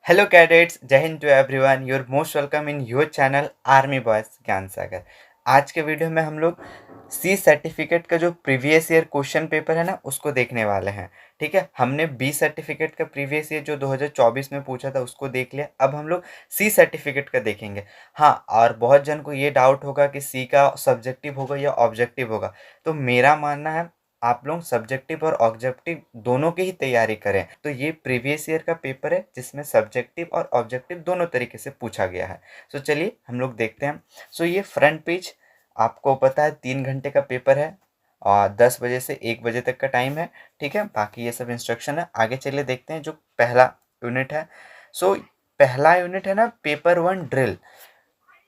Hello cadets, Jai Hind to everyone. You're most welcome in your channel army boys Gyan Sagar. आज के video में हम लोग सी सर्टिफिकेट का जो प्रीवियस ईयर क्वेश्चन पेपर है ना उसको देखने वाले हैं। ठीक है, हमने बी सर्टिफिकेट का प्रीवियस ईयर जो 2024 में पूछा था उसको देख लिया। अब हम लोग सी सर्टिफिकेट का देखेंगे। हाँ, और बहुत जन को ये डाउट होगा कि सी का सब्जेक्टिव होगा या ऑब्जेक्टिव होगा। तो मेरा मानना है आप लोग सब्जेक्टिव और ऑब्जेक्टिव दोनों की ही तैयारी करें। तो ये प्रीवियस ईयर का पेपर है जिसमें सब्जेक्टिव और ऑब्जेक्टिव दोनों तरीके से पूछा गया है। सो चलिए हम लोग देखते हैं। सो ये फ्रंट पेज आपको पता है 3 घंटे का पेपर है और 10 बजे से 1 बजे तक का टाइम है। ठीक है, बाकी ये सब इंस्ट्रक्शन है। आगे चलिए देखते हैं जो पहला यूनिट है। सो पहला यूनिट है ना पेपर 1 ड्रिल।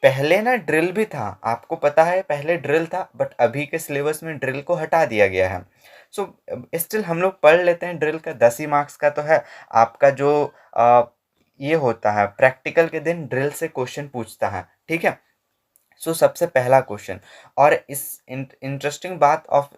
पहले ना ड्रिल भी था, आपको पता है पहले ड्रिल था, बट अभी के सिलेबस में ड्रिल को हटा दिया गया है। सो स्टिल हम लोग पढ़ लेते हैं। ड्रिल का 10 ही मार्क्स का तो है। आपका जो ये होता है प्रैक्टिकल के दिन ड्रिल से क्वेश्चन पूछता है। ठीक है, सो सबसे पहला क्वेश्चन। और इस इंटरेस्टिंग बात ऑफ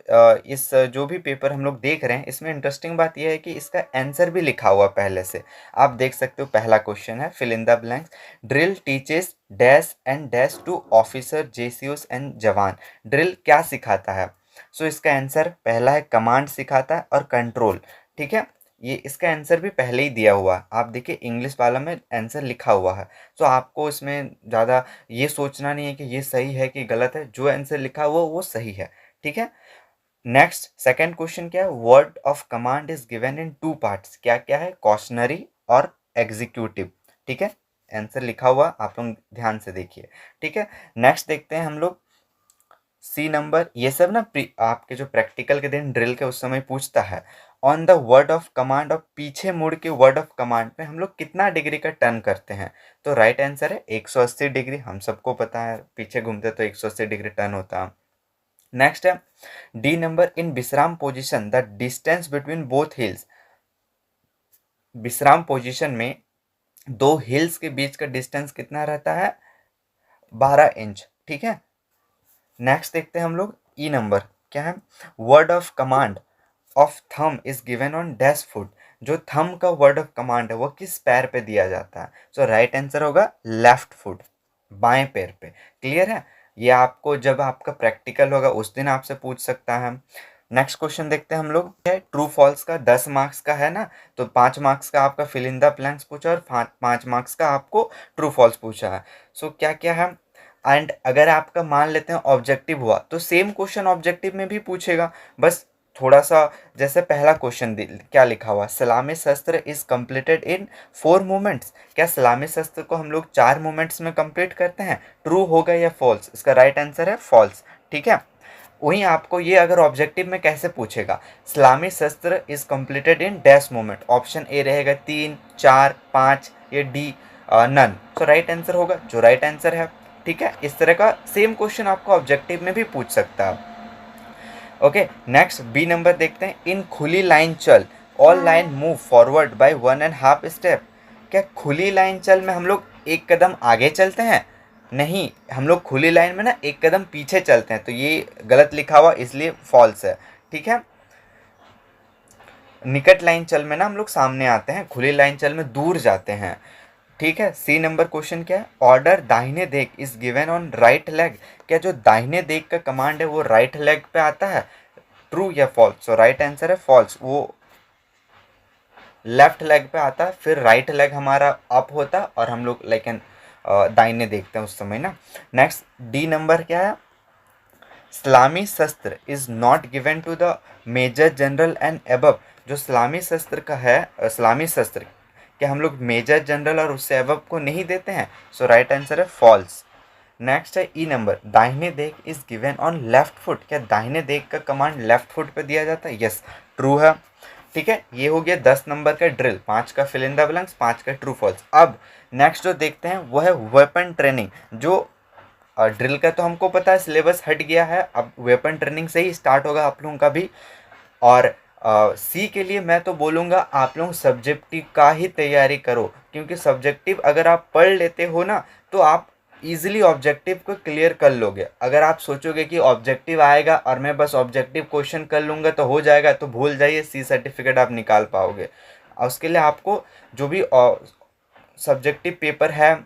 इस जो भी पेपर हम लोग देख रहे हैं इसमें इंटरेस्टिंग बात यह है कि इसका आंसर भी लिखा हुआ पहले से। आप देख सकते हो, पहला क्वेश्चन है fill in the blanks. Drill teaches dash and dash to officer जेसीओस एंड जवान। ड्रिल क्या सिखाता है? सो इसका आंसर पहला है कमांड सिखाता है और कंट्रोल। ठीक है, ये इसका आंसर भी पहले ही दिया हुआ है। आप देखिए इंग्लिश वाला में आंसर लिखा हुआ है। सो आपको इसमें ज़्यादा ये सोचना नहीं है कि ये सही है कि गलत है। जो आंसर लिखा हुआ वो सही है। ठीक है, नेक्स्ट सेकंड क्वेश्चन क्या है? Word of command is given in 2 parts. क्या क्या है? कॉशनरी और एग्जीक्यूटिव। ठीक है, आंसर लिखा हुआ, आप लोग ध्यान से देखिए। ठीक है, नेक्स्ट देखते हैं हम लोग सी नंबर। ये सब ना आपके जो प्रैक्टिकल के दिन ड्रिल के उस समय पूछता है। On the word of command, और पीछे मुड़ के वर्ड ऑफ कमांड पे हम लोग कितना डिग्री का टर्न करते हैं? तो राइट आंसर है 180 डिग्री। हम सबको पता है पीछे घूमते तो 180 डिग्री टर्न होता है। नेक्स्ट है D number. In vishram position the distance between both heels. विश्राम पोजिशन में दो हिल्स के बीच का डिस्टेंस कितना रहता है? 12 इंच। ठीक है, नेक्स्ट देखते हैं हम लोग ई नंबर। क्या है? Word of command of thumb is given on dash foot. जो थम का वर्ड ऑफ कमांड है वो किस पैर पे दिया जाता है? सो राइट आंसर होगा लेफ्ट फुट, बाएं पैर पे। क्लियर है? ये आपको जब आपका प्रैक्टिकल होगा उस दिन आपसे पूछ सकता है। नेक्स्ट क्वेश्चन देखते हैं हम लोग। है ट्रू फॉल्स का 10 मार्क्स का है ना, तो 5 मार्क्स का आपका फिल इन द ब्लैंक्स पूछा और 5 मार्क्स का आपको ट्रू फॉल्स पूछा है। सो क्या क्या है? एंड अगर आपका मान लेते हैं ऑब्जेक्टिव हुआ तो सेम क्वेश्चन ऑब्जेक्टिव में भी पूछेगा, बस थोड़ा सा। जैसे पहला क्वेश्चन क्या लिखा हुआ? सलामी shastra is completed in 4 movements. क्या सलामी शस्त्र को हम लोग 4 मूवमेंट्स में कंप्लीट करते हैं? ट्रू होगा या फॉल्स? इसका राइट आंसर है फॉल्स। ठीक है, वहीं आपको ये अगर ऑब्जेक्टिव में कैसे पूछेगा? सलामी shastra is completed in dash movement. Option A रहेगा 3, 4, 5, या डी नन। तो राइट आंसर होगा जो राइट आंसर है। ठीक है, इस तरह का सेम क्वेश्चन आपको ऑब्जेक्टिव में भी पूछ सकता है। ओके, नेक्स्ट बी नंबर देखते हैं। इन खुली लाइन चल all line move forward bye 1.5 step. क्या खुली लाइन चल में हम लोग एक कदम आगे चलते हैं? नहीं, हम लोग खुली लाइन में ना एक कदम पीछे चलते हैं, तो ये गलत लिखा हुआ इसलिए फॉल्स है। ठीक है, निकट लाइन चल में ना हम लोग सामने आते हैं, खुली लाइन चल में दूर जाते हैं। ठीक है, सी नंबर क्वेश्चन क्या है? ऑर्डर दाहिने देख is given on right leg. क्या जो दाहिने देख का कमांड है वो राइट लेग पे आता है? ट्रू या फॉल्स? सो राइट आंसर है फॉल्स, वो लेफ्ट लेग पे आता है, फिर राइट लेग हमारा अप होता है और हम लोग लेकिन दाहिने देखते हैं उस समय ना। नेक्स्ट डी नंबर क्या है? Salami shastra is not given to the major general and above. जो सलामी शस्त्र का है, सलामी शस्त्र क्या हम लोग मेजर जनरल और उससे अबव को नहीं देते हैं? सो राइट आंसर है फॉल्स। नेक्स्ट है ई नंबर। दाहिने देख is given on left foot. क्या दाहिने देख का कमांड लेफ्ट फुट पे दिया जाता है? यस, ट्रू है। ठीक है, ये हो गया 10 नंबर का ड्रिल, 5 का फिल इन द ब्लैंक्स, 5 का ट्रू फॉल्स। अब नेक्स्ट जो देखते हैं वो है वेपन ट्रेनिंग। जो ड्रिल का तो हमको पता है सिलेबस हट गया है, अब वेपन ट्रेनिंग से ही स्टार्ट होगा आप लोगों का भी। और सी के लिए मैं तो बोलूँगा आप लोग सब्जेक्टिव का ही तैयारी करो, क्योंकि सब्जेक्टिव अगर आप पढ़ लेते हो ना तो आप इजीली ऑब्जेक्टिव को क्लियर कर लोगे। अगर आप सोचोगे कि ऑब्जेक्टिव आएगा और मैं बस ऑब्जेक्टिव क्वेश्चन कर लूँगा तो हो जाएगा, तो भूल जाइए सी सर्टिफिकेट आप निकाल पाओगे। और उसके लिए आपको जो भी सब्जेक्टिव पेपर है,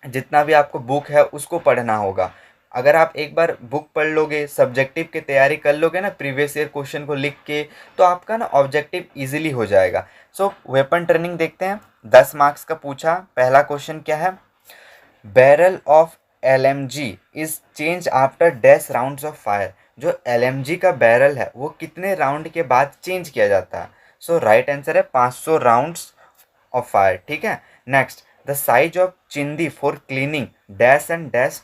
जितना भी आपको बुक है उसको पढ़ना होगा। अगर आप एक बार बुक पढ़ लोगे, सब्जेक्टिव की तैयारी कर लोगे ना प्रीवियस ईयर क्वेश्चन को लिख के, तो आपका ना ऑब्जेक्टिव इजीली हो जाएगा। सो वेपन ट्रेनिंग देखते हैं। 10 मार्क्स का पूछा। पहला क्वेश्चन क्या है, barrel of LMG is change after dash rounds of fire. जो LMG का बैरल है वो कितने राउंड के बाद चेंज किया जाता है? सो राइट आंसर है 500 राउंड्स ऑफ फायर। ठीक है। Next, the size of chindi for cleaning dash and dash.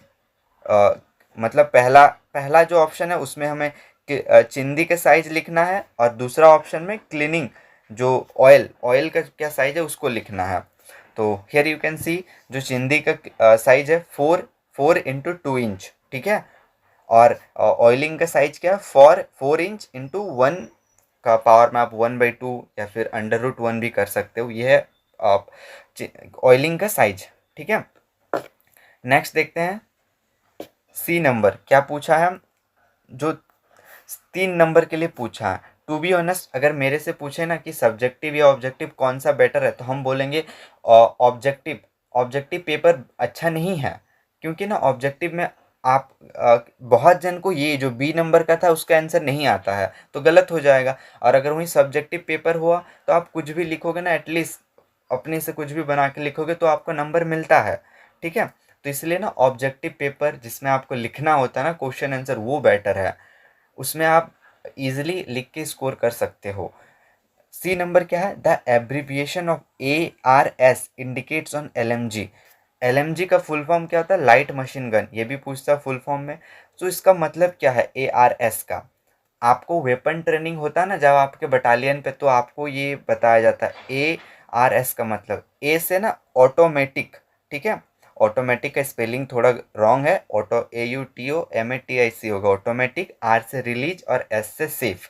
मतलब पहला पहला जो ऑप्शन है उसमें हमें चिंदी का साइज लिखना है, और दूसरा ऑप्शन में क्लीनिंग जो ऑयल ऑयल का क्या साइज है उसको लिखना है। तो हियर यू कैन सी जो चिंदी का साइज है 4 इंटू 2 इंच। ठीक है। और ऑयलिंग का साइज क्या है, 4 इंच इंटू 1 का पावर में आप 1/2 या फिर √1 भी कर सकते हो। यह है आप ऑयलिंग का साइज। ठीक है। नेक्स्ट देखते हैं, सी नंबर क्या पूछा है, जो 3 नंबर के लिए पूछा है। टू बी ऑनेस्ट, अगर मेरे से पूछे ना कि सब्जेक्टिव या ऑब्जेक्टिव कौन सा बेटर है, तो हम बोलेंगे ऑब्जेक्टिव। ऑब्जेक्टिव पेपर अच्छा नहीं है, क्योंकि ना ऑब्जेक्टिव में आप बहुत जन को ये जो बी नंबर का था उसका आंसर नहीं आता है, तो गलत हो जाएगा। और अगर वही सब्जेक्टिव पेपर हुआ तो आप कुछ भी लिखोगे ना, एटलीस्ट अपने से कुछ भी बना के लिखोगे तो आपको नंबर मिलता है। ठीक है। तो इसलिए ना ऑब्जेक्टिव पेपर जिसमें आपको लिखना होता है ना क्वेश्चन आंसर, वो बेटर है। उसमें आप इजीली लिख के स्कोर कर सकते हो। सी नंबर क्या है, the abbreviation of ARS indicates on LMG। LMG का फुल फॉर्म क्या होता है, लाइट मशीन गन। ये भी पूछता है फुल फॉर्म में। तो इसका मतलब क्या है ARS का? आपको वेपन ट्रेनिंग होता है ना जब आपके बटालियन पे, तो आपको ये बताया जाता है ARS का मतलब ए से ना ऑटोमेटिक। ठीक है। ऑटोमेटिक का स्पेलिंग थोड़ा रॉन्ग है, ऑटो AUTOMATIC होगा ऑटोमेटिक। आर से रिलीज और एस से सेफ।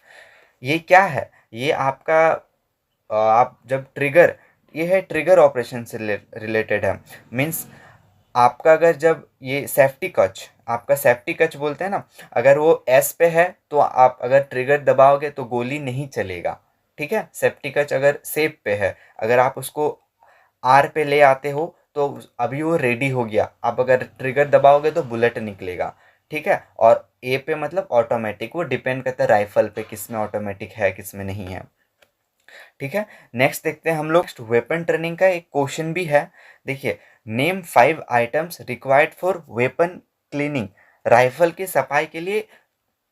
ये क्या है, ये आपका आप जब ट्रिगर, ये है ट्रिगर ऑपरेशन से रिलेटेड है। मीन्स आपका अगर जब ये सेफ्टी कच, आपका सेफ्टी कच बोलते हैं ना, अगर वो एस पे है तो आप अगर ट्रिगर दबाओगे तो गोली नहीं चलेगा। ठीक है। सेफ्टी कच अगर सेफ पे है, अगर आप उसको आर पे ले आते हो तो अभी वो रेडी हो गया, आप अगर ट्रिगर दबाओगे तो बुलेट निकलेगा। ठीक है। और ए पे मतलब ऑटोमेटिक, वो डिपेंड करता है राइफल पे किस में ऑटोमेटिक है किस में नहीं है। ठीक है। नेक्स्ट देखते हैं हम लोग, वेपन ट्रेनिंग का एक क्वेश्चन भी है। देखिए, name 5 items required for weapon cleaning. Rifle की सफाई के लिए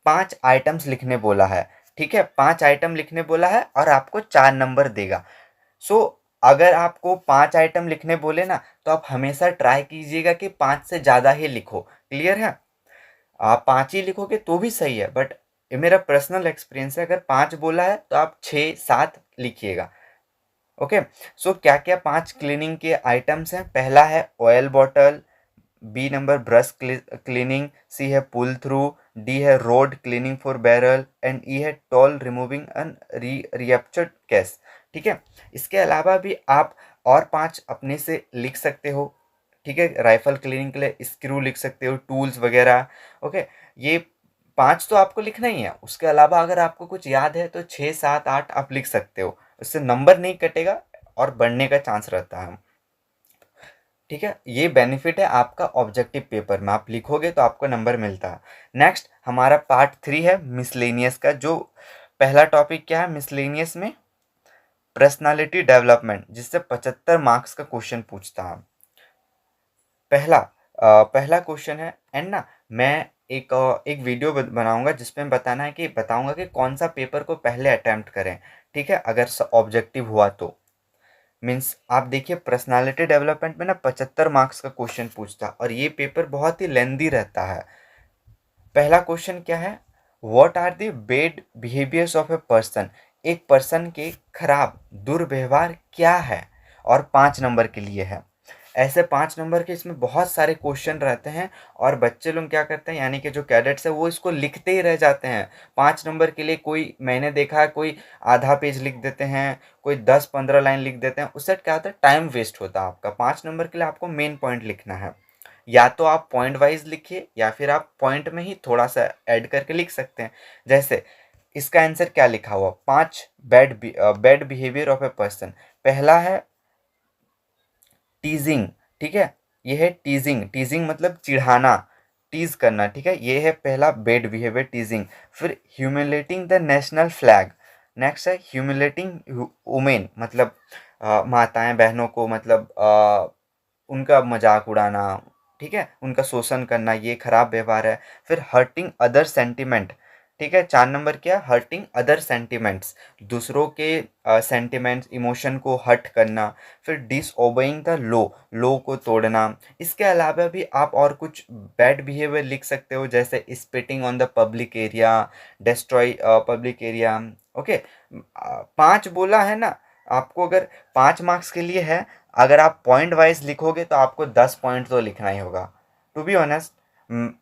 5 आइटम्स लिखने बोला है। ठीक है। 5 आइटम लिखने बोला है और आपको 4 नंबर देगा। सो अगर आपको 5 आइटम लिखने बोले ना, तो आप हमेशा ट्राई कीजिएगा कि 5 से ज़्यादा ही लिखो। क्लियर है? आप 5 ही लिखोगे तो भी सही है, बट ये मेरा पर्सनल एक्सपीरियंस है, अगर 5 बोला है तो आप 6-7 लिखिएगा। ओके। सो क्या क्या 5 क्लीनिंग के आइटम्स हैं? पहला है oil bottle, B number brush cleaning, C है पुल थ्रू, डी है rod cleaning for barrel, and E है tool removing an ruptured case. ठीक है। इसके अलावा भी आप और 5 अपने से लिख सकते हो। ठीक है। राइफल क्लीनिंग के लिए स्क्रू लिख सकते हो, टूल्स वगैरह। ओके। ये 5 तो आपको लिखना ही है, उसके अलावा अगर आपको कुछ याद है तो 6-7-8 आप लिख सकते हो। उससे नंबर नहीं कटेगा और बढ़ने का चांस रहता है। ठीक है। ये बेनिफिट है आपका ऑब्जेक्टिव पेपर में, आप लिखोगे तो आपको नंबर मिलता है। नेक्स्ट हमारा पार्ट 3 है मिसलेनियस का। जो पहला टॉपिक क्या है मिसलेनियस में, पर्सनालिटी डेवलपमेंट, जिससे 75 मार्क्स का क्वेश्चन पूछता है। पहला क्वेश्चन है, एंड ना मैं एक वीडियो बनाऊंगा जिसमें बताऊंगा कि कौन सा पेपर को पहले अटेम्प्ट करें। ठीक है। अगर ऑब्जेक्टिव हुआ तो मीन्स आप देखिए, पर्सनालिटी डेवलपमेंट में ना 75 मार्क्स का क्वेश्चन पूछता है और ये पेपर बहुत ही लेंदी रहता है। पहला क्वेश्चन क्या है, what are the bad behaviours of a person. एक पर्सन के खराब दुर्व्यवहार क्या है, और 5 नंबर के लिए है। ऐसे 5 नंबर के इसमें बहुत सारे क्वेश्चन रहते हैं, और बच्चे लोग क्या करते हैं, यानी कि जो कैडेट्स है वो इसको लिखते ही रह जाते हैं। 5 नंबर के लिए कोई, मैंने देखा है कोई आधा पेज लिख देते हैं, कोई 10-15 लाइन लिख देते हैं। उससे क्या होता है, टाइम वेस्ट होता है आपका। 5 नंबर के लिए आपको मेन पॉइंट लिखना है। या तो आप पॉइंट वाइज लिखिए, या फिर आप पॉइंट में ही थोड़ा सा ऐड करके लिख सकते हैं। जैसे इसका आंसर क्या लिखा हुआ, 5 bad behaviour of a person. पहला है टीजिंग, ठीक है, ये है टीजिंग। टीजिंग मतलब चिढ़ाना, टीज करना, ठीक है, ये है पहला बैड बिहेवियर, टीजिंग। फिर humiliating the national flag. Next है ह्यूमिलेटिंग वुमेन, मतलब माताएं बहनों को, मतलब उनका मजाक उड़ाना, ठीक है, उनका शोषण करना, ये खराब व्यवहार है। फिर हर्टिंग अदर सेंटिमेंट, ठीक है, 4 नंबर क्या, हर्टिंग अदर सेंटिमेंट्स, दूसरों के सेंटिमेंट्स, इमोशन को हर्ट करना। फिर डिसओबेइंग द लॉ को तोड़ना। इसके अलावा भी आप और कुछ बैड बिहेवियर लिख सकते हो, जैसे spitting on the public area, destroy public area. Okay, 5 बोला है ना, आपको अगर 5 मार्क्स के लिए है, अगर आप पॉइंट वाइज लिखोगे तो आपको 10 पॉइंट तो लिखना ही होगा। टू बी ऑनेस्ट,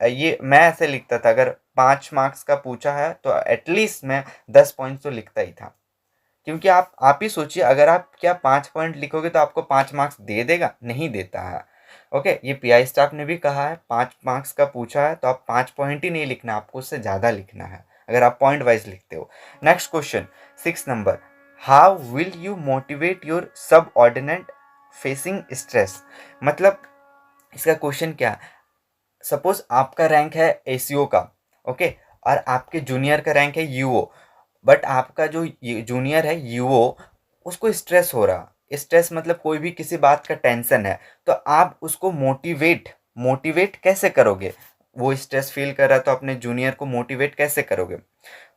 ये मैं ऐसे लिखता था, अगर 5 मार्क्स का पूछा है तो एटलीस्ट मैं 10 पॉइंट तो लिखता ही था। क्योंकि आप ही सोचिए, अगर आप क्या 5 पॉइंट लिखोगे तो आपको 5 मार्क्स दे देगा, नहीं देता है। ओके, ये पीआई स्टाफ ने भी कहा है, 5 मार्क्स का पूछा है तो आप 5 पॉइंट ही नहीं लिखना, आपको उससे ज़्यादा लिखना है अगर आप पॉइंट वाइज लिखते हो। Next question 6 number, how will you motivate your सब ऑर्डिनेट फेसिंग स्ट्रेस। मतलब इसका क्वेश्चन क्या, सपोज आपका रैंक है एसीओ का, ओके, और आपके जूनियर का रैंक है यूओ, बट आपका जो जूनियर है यूओ, उसको स्ट्रेस हो रहा, स्ट्रेस मतलब कोई भी किसी बात का टेंशन है, तो आप उसको मोटिवेट मोटिवेट कैसे करोगे। वो स्ट्रेस फील कर रहा है तो अपने जूनियर को मोटिवेट कैसे करोगे।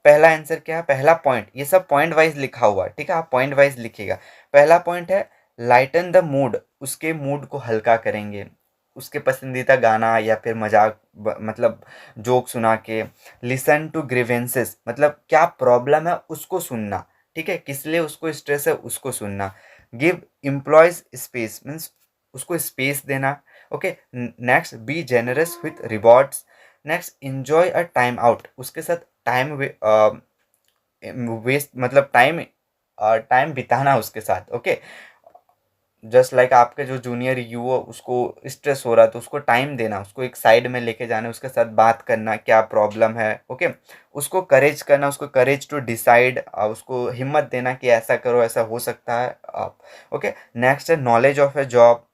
पहला आंसर क्या है, पहला पॉइंट, ये सब पॉइंट वाइज लिखा हुआ है, ठीक है, आप पॉइंट वाइज लिखिएगा। पहला पॉइंट है लाइटन द मूड, उसके मूड को हल्का करेंगे, उसके पसंदीदा गाना या फिर मजाक मतलब जोक सुना के। लिसन टू ग्रीवेंसेस, मतलब क्या प्रॉब्लम है उसको सुनना, ठीक है, किस लिए उसको स्ट्रेस है उसको सुनना। गिव एम्प्लॉयज स्पेस, मीन्स उसको स्पेस देना। Okay, next be generous with rewards. Next enjoy a time out, उसके साथ टाइम वेस्ट मतलब टाइम बिताना उसके साथ। ओके, जस्ट लाइक आपके जो जूनियर युवा उसको स्ट्रेस हो रहा है तो उसको टाइम देना, उसको एक साइड में लेके जाना, उसके साथ बात करना क्या प्रॉब्लम है। ओके, उसको करेज करना, उसको करेज टू डिसाइड, उसको हिम्मत देना कि ऐसा करो, ऐसा हो सकता है आप। ओके, नेक्स्ट है नॉलेज ऑफ ए जॉब,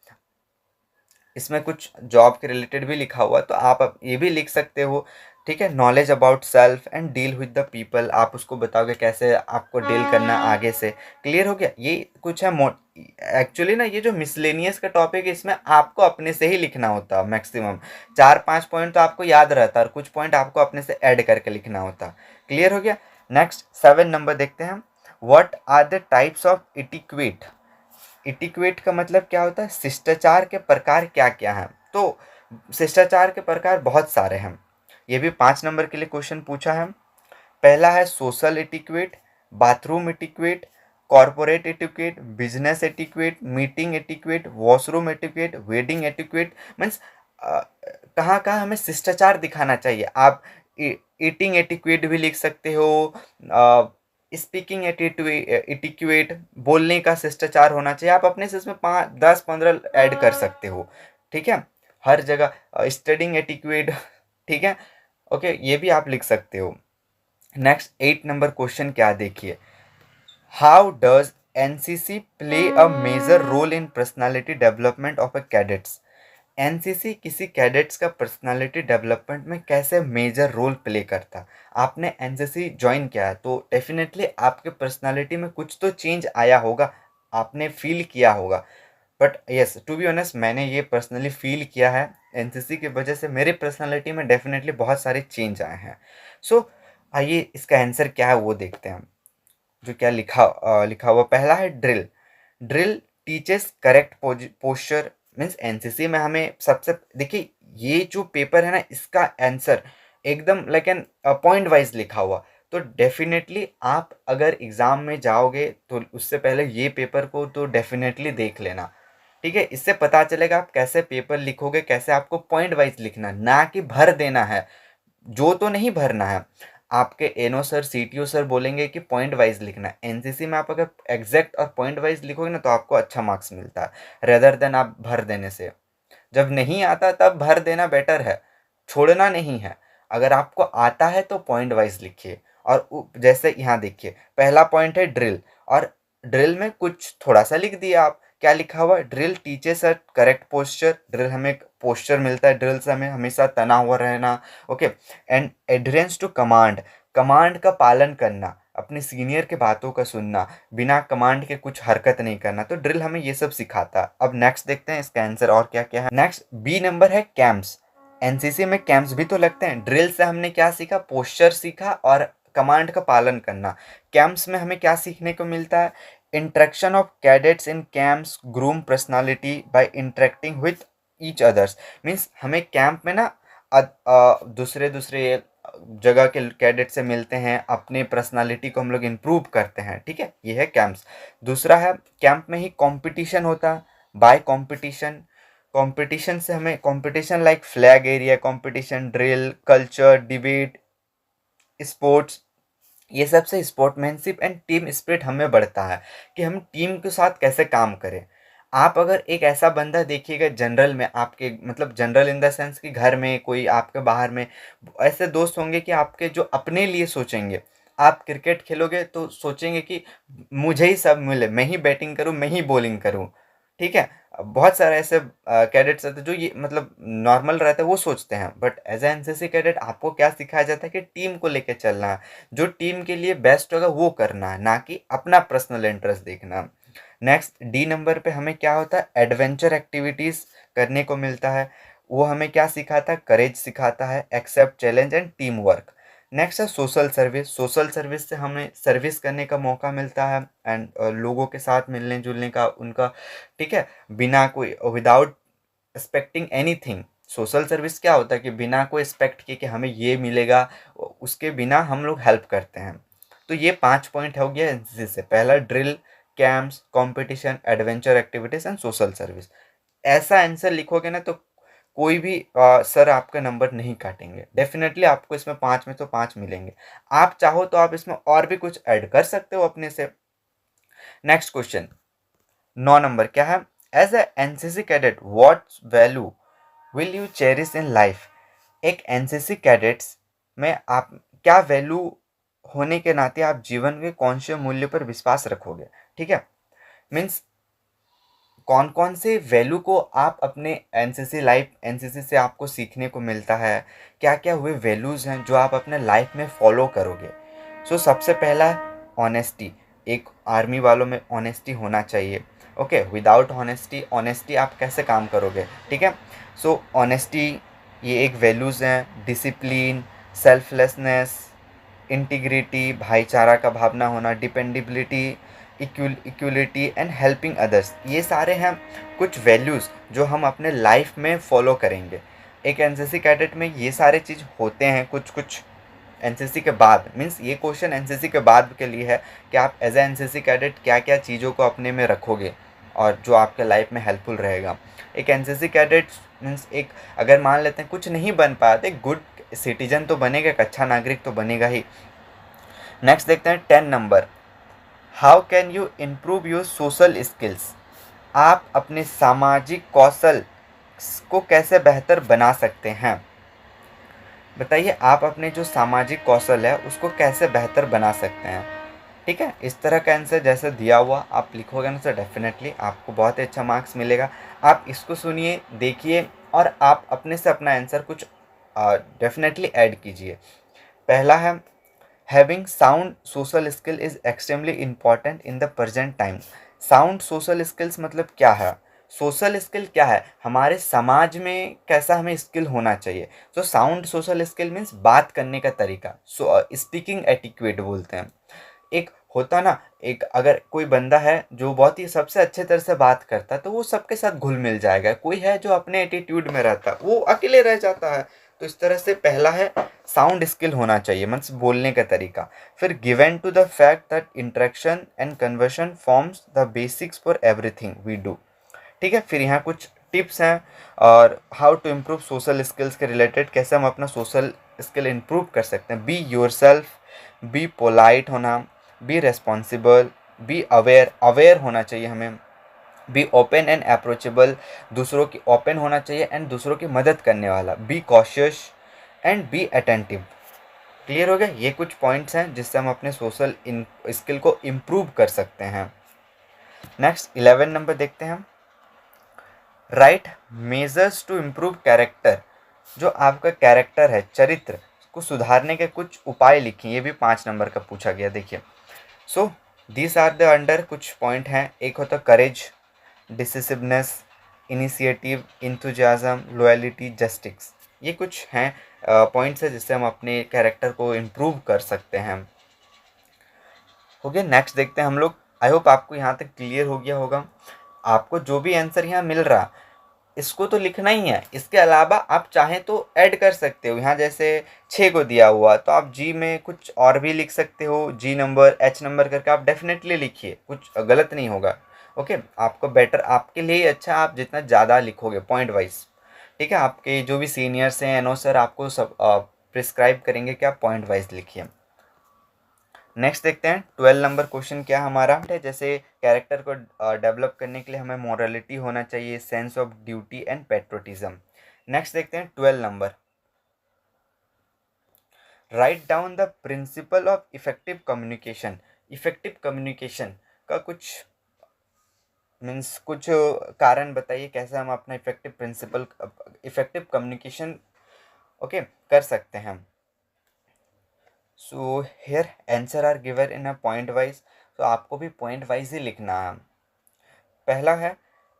इसमें कुछ जॉब के रिलेटेड भी लिखा हुआ तो आप अब ये भी लिख सकते हो, ठीक है। Knowledge about self and deal with the people, आप उसको बताओगे कैसे आपको डील करना आगे से। क्लियर हो गया, ये कुछ है। एक्चुअली ना ये जो मिसलेनियस का टॉपिक है इसमें आपको अपने से ही लिखना होता है, मैक्सिमम 4-5 पॉइंट तो आपको याद रहता है और कुछ पॉइंट आपको अपने से ऐड करके लिखना होता। क्लियर हो गया। नेक्स्ट 7 नंबर देखते हैं, what are the types of etiquette. Etiquette का मतलब क्या होता है, शिष्टाचार के प्रकार क्या क्या हैं। तो शिष्टाचार के प्रकार बहुत सारे हैं, ये भी 5 नंबर के लिए क्वेश्चन पूछा है। पहला है social etiquette, bathroom etiquette, corporate etiquette, business etiquette, meeting etiquette, washroom etiquette, wedding etiquette. Means कहाँ कहाँ हमें शिष्टाचार दिखाना चाहिए। आप ईटिंग एटिक्वेट भी लिख सकते हो, स्पीकिंग एटिक्वेट, बोलने का शिष्टाचार होना चाहिए। आप अपने से इसमें 5-10-15 ऐड कर सकते हो, ठीक है, हर जगह। स्टडिंग एटिक्वेट, ठीक है, ओके, ये भी आप लिख सकते हो। नेक्स्ट 8 नंबर क्वेश्चन क्या देखिए, how does NCC play a major role in personality development of a cadets. NCC किसी कैडेट्स का पर्सनालिटी डेवलपमेंट में कैसे मेजर रोल प्ले करता। आपने एनसीसी ज्वाइन किया है तो डेफिनेटली आपके पर्सनालिटी में कुछ तो चेंज आया होगा, आपने फील किया होगा। But yes, to be honest, मैंने ये पर्सनली फील किया है, एनसीसी की वजह से मेरी पर्सनालिटी में डेफिनेटली बहुत सारे चेंज आए हैं। सो आइए इसका आंसर क्या है वो देखते हैं। जो क्या लिखा हुआ, पहला है drill. Drill teaches correct posture, means NCC में हमें सबसे, देखिए ये जो पेपर है ना इसका आंसर एकदम लाइक एन पॉइंट वाइज लिखा हुआ। तो डेफिनेटली आप अगर एग्ज़ाम में जाओगे तो उससे पहले ये पेपर को तो डेफिनेटली देख लेना, ठीक है। इससे पता चलेगा आप कैसे पेपर लिखोगे, कैसे आपको पॉइंट वाइज लिखना, ना कि भर देना है, जो तो नहीं भरना है। आपके एनओ सर सीटीओ सर बोलेंगे कि पॉइंट वाइज लिखना है। एनसीसी में आप अगर एग्जैक्ट और पॉइंट वाइज लिखोगे ना तो आपको अच्छा मार्क्स मिलता है, रेदर देन आप भर देने से। जब नहीं आता तब भर देना बेटर है, छोड़ना नहीं है। अगर आपको आता है तो पॉइंट वाइज लिखिए। और जैसे यहाँ देखिए, पहला पॉइंट है ड्रिल, और ड्रिल में कुछ थोड़ा सा लिख दिया आप क्या लिखा हुआ, drill teaches a correct posture, drill हमें पोस्चर मिलता है, ड्रिल से हमें हमेशा तना हुआ रहना, okay. And adherence to command, command का पालन करना, अपने सीनियर के बातों का सुनना, बिना कमांड के कुछ हरकत नहीं करना, तो ड्रिल हमें ये सब सिखाता है। अब नेक्स्ट देखते हैं इसका आंसर और क्या क्या है। नेक्स्ट बी नंबर है कैंप्स। एनसीसी में कैंप्स भी तो लगते हैं। ड्रिल से हमने क्या सीखा, पोस्चर सीखा और कमांड का पालन करना। कैंप्स में हमें क्या सीखने को मिलता है, interaction of cadets in camps groom personality by interacting with each others. Means हमें कैंप में ना दूसरे दूसरे जगह के कैडेट से मिलते हैं, अपने पर्सनालिटी को हम लोग इम्प्रूव करते हैं, ठीक है, ये है कैंप्स। दूसरा है कैंप में ही कंपटीशन होता है, बाय कंपटीशन। कंपटीशन से हमें competition like flag area competition, drill, culture, debate, sports, ये सब से स्पोर्ट्समैनशिप एंड टीम स्पिरिट हमें बढ़ता है कि हम टीम के साथ कैसे काम करें। आप अगर एक ऐसा बंदा देखिएगा जनरल में, आपके मतलब जनरल इन द सेंस कि घर में कोई, आपके बाहर में ऐसे दोस्त होंगे कि आपके जो अपने लिए सोचेंगे। आप क्रिकेट खेलोगे तो सोचेंगे कि मुझे ही सब मिले, मैं ही बैटिंग करूं, मैं ही बॉलिंग करूं, ठीक है। बहुत सारे ऐसे कैडेट्स रहते हैं जो ये मतलब नॉर्मल रहते हैं, वो सोचते हैं। But as a NCC cadet आपको क्या सिखाया जाता है कि टीम को लेके चलना है, जो टीम के लिए बेस्ट होगा वो करना है, ना कि अपना पर्सनल इंटरेस्ट देखना। नेक्स्ट डी नंबर पे हमें क्या होता है, एडवेंचर एक्टिविटीज़ करने को मिलता है। वो हमें क्या सिखाता है, करेज सिखाता है, accept challenge and team work. Next है सोशल सर्विस। सोशल सर्विस से हमें सर्विस करने का मौका मिलता है एंड लोगों के साथ मिलने जुलने का उनका, ठीक है, बिना कोई, without expecting anything. Social service क्या होता है कि बिना कोई एक्सपेक्ट किए कि हमें ये मिलेगा, उसके बिना हम लोग हेल्प करते हैं। तो ये 5 पॉइंट हो गया एनसीसी से। पहला drill, camps, competition, adventure activities and social service. ऐसा आंसर लिखोगे ना तो कोई भी सर आपका नंबर नहीं काटेंगे। डेफिनेटली आपको इसमें 5 में तो 5 मिलेंगे। आप चाहो तो आप इसमें और भी कुछ ऐड कर सकते हो अपने से। नेक्स्ट क्वेश्चन 9 नंबर क्या है, as a NCC cadet what value will you cherish in life. एक एनसीसी कैडेट्स में आप क्या वैल्यू होने के नाते आप जीवन के कौन से मूल्य पर विश्वास रखोगे, ठीक है। मीन्स कौन कौन से वैल्यू को आप अपने एनसीसी लाइफ, एनसीसी से आपको सीखने को मिलता है, क्या क्या हुए वैल्यूज़ हैं जो आप अपने लाइफ में फॉलो करोगे। सो सबसे पहला ऑनेस्टी। एक आर्मी वालों में ऑनेस्टी होना चाहिए, ओके। विदाउट ऑनेस्टी, ऑनेस्टी आप कैसे काम करोगे, ठीक है। सो ऑनेस्टी ये एक वैल्यूज़ हैं। डिसिप्लिन, सेल्फलेसनेस, इंटीग्रिटी, भाईचारा का भावना होना, dependability, equality and helping others, ये सारे हैं कुछ वैल्यूज़ जो हम अपने लाइफ में फॉलो करेंगे। एक एनसीसी कैडेट में ये सारे चीज़ होते हैं कुछ कुछ। एनसीसी के बाद, मीन्स ये क्वेश्चन एनसीसी के बाद के लिए है कि आप एज ए एनसीसी कैडेट क्या क्या चीज़ों को अपने में रखोगे और जो आपके लाइफ में हेल्पफुल रहेगा। एक एनसीसी कैडेट मीन्स एक, अगर मान लेते हैं कुछ नहीं बन पाया तो एक गुड सिटीजन तो बनेगा, एक अच्छा नागरिक तो बनेगा ही। नेक्स्ट देखते हैं 10 number, how can you improve your social skills. आप अपने सामाजिक कौशल को कैसे बेहतर बना सकते हैं। बताइए, आप अपने जो सामाजिक कौशल है उसको कैसे बेहतर बना सकते हैं, ठीक है। इस तरह का आंसर जैसे दिया हुआ आप लिखोगे ना तो डेफिनेटली आपको बहुत ही अच्छा मार्क्स मिलेगा। आप इसको सुनिए, देखिए और आप अपने से अपना आंसर कुछ डेफिनेटली ऐड कीजिए। पहला है, having sound social skill is extremely important in the present time. Sound social skills मतलब क्या है, सोशल स्किल क्या है, हमारे समाज में कैसा हमें स्किल होना चाहिए। तो साउंड सोशल स्किल मीन्स बात करने का तरीका, स्पीकिंग एटिक्वेट बोलते हैं। एक होता ना, एक अगर कोई बंदा है जो बहुत ही सबसे अच्छे तरह से बात करता है तो वो सबके साथ घुल मिल जाएगा। कोई है जो अपने एटीट्यूड में रहता है वो अकेले रह जाता है। तो इस तरह से पहला है साउंड स्किल होना चाहिए, मीन्स बोलने का तरीका। फिर given to the fact that interaction and conversion forms the basics for everything we do, ठीक है। फिर यहाँ कुछ टिप्स हैं और how to improve social skills के रिलेटेड, कैसे हम अपना सोशल स्किल इम्प्रूव कर सकते हैं। Be yourself, be polite होना, be responsible, be aware, aware होना चाहिए हमें। बी ओपन एंड अप्रोचेबल, दूसरों की ओपन होना चाहिए एंड दूसरों की मदद करने वाला। Be cautious and be attentive. Clear हो गया, ये कुछ पॉइंट्स हैं जिससे हम अपने सोशल स्किल को इम्प्रूव कर सकते हैं। नेक्स्ट 11 नंबर देखते हैं हम। Right measures to improve character. जो आपका कैरेक्टर है, चरित्र को सुधारने के कुछ उपाय लिखिए। ये भी 5 नंबर का पूछा गया। देखिए, so this are the under कुछ पॉइंट हैं। एक होता courage, decisiveness, initiative, enthusiasm, loyalty, justice. ये कुछ हैं पॉइंट्स है जिससे हम अपने कैरेक्टर को इम्प्रूव कर सकते हैं। हो गया। नेक्स्ट देखते हैं हम लोग। आई होप आपको यहाँ तक क्लियर हो गया होगा। आपको जो भी आंसर यहाँ मिल रहा, इसको तो लिखना ही है। इसके अलावा आप चाहें तो ऐड कर सकते हो। यहाँ जैसे 6 को दिया हुआ, तो आप जी में कुछ और भी लिख सकते हो। जी नंबर, एच नंबर करके आप डेफिनेटली लिखिए, कुछ गलत नहीं होगा। ओके, आपको बेटर, आपके लिए ही अच्छा आप जितना ज़्यादा लिखोगे पॉइंट वाइज। ठीक है, आपके जो भी सीनियर्स हैं, एनओ सर आपको सब प्रिस्क्राइब करेंगे कि आप पॉइंट वाइज लिखिए। नेक्स्ट देखते हैं 12 नंबर क्वेश्चन क्या हमारा है। जैसे कैरेक्टर को डेवलप करने के लिए हमें मोरालिटी होना चाहिए, sense of duty and patriotism. Next देखते हैं 12 number. Write down the principle of effective communication. Effective communication का कुछ मीन्स कुछ कारण बताइए कैसे हम अपना इफेक्टिव कम्युनिकेशन ओके कर सकते हैं हम। So here answer are given in a point wise. तो आपको भी पॉइंट वाइज ही लिखना है। पहला है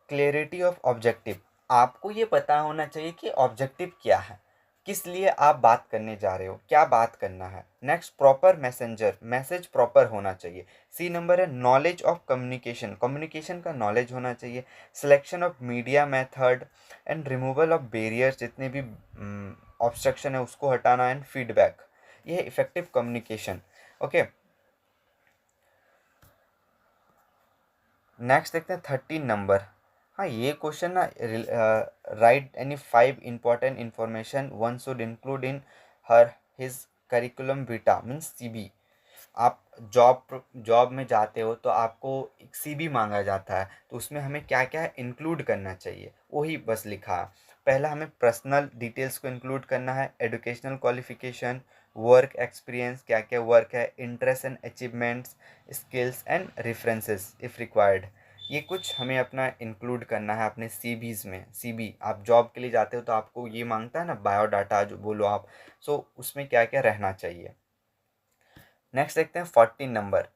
क्लैरिटी ऑफ ऑब्जेक्टिव। आपको ये पता होना चाहिए कि ऑब्जेक्टिव क्या है, किस लिए आप बात करने जा रहे हो, क्या बात करना है। Next proper messenger, message proper होना चाहिए। सी नंबर है नॉलेज ऑफ कम्युनिकेशन, कम्युनिकेशन का नॉलेज होना चाहिए। Selection of media method and removal of barriers, जितने भी ऑब्स्ट्रक्शन है उसको हटाना। एंड फीडबैक, ये है इफेक्टिव कम्युनिकेशन। ओके, नेक्स्ट देखते हैं 13 नंबर। हाँ, ये क्वेश्चन ना, right any 5 important information one should include in her his curriculum Vita means CB. आप जॉब में जाते हो तो आपको एक सीबी मांगा जाता है, तो उसमें हमें क्या क्या इंक्लूड करना चाहिए वही बस लिखा है। पहला हमें पर्सनल डिटेल्स को इंक्लूड करना है, एजुकेशनल क्वालिफिकेशन, वर्क एक्सपीरियंस, क्या क्या वर्क है, interest and achievements, skills and references if required. ये कुछ हमें अपना इंक्लूड करना है अपने सीबीज में। सीबी, आप जॉब के लिए जाते हो तो आपको ये मांगता है ना, बायोडाटा जो बोलो आप। सो उसमें क्या क्या रहना चाहिए। नेक्स्ट देखते हैं 14 number.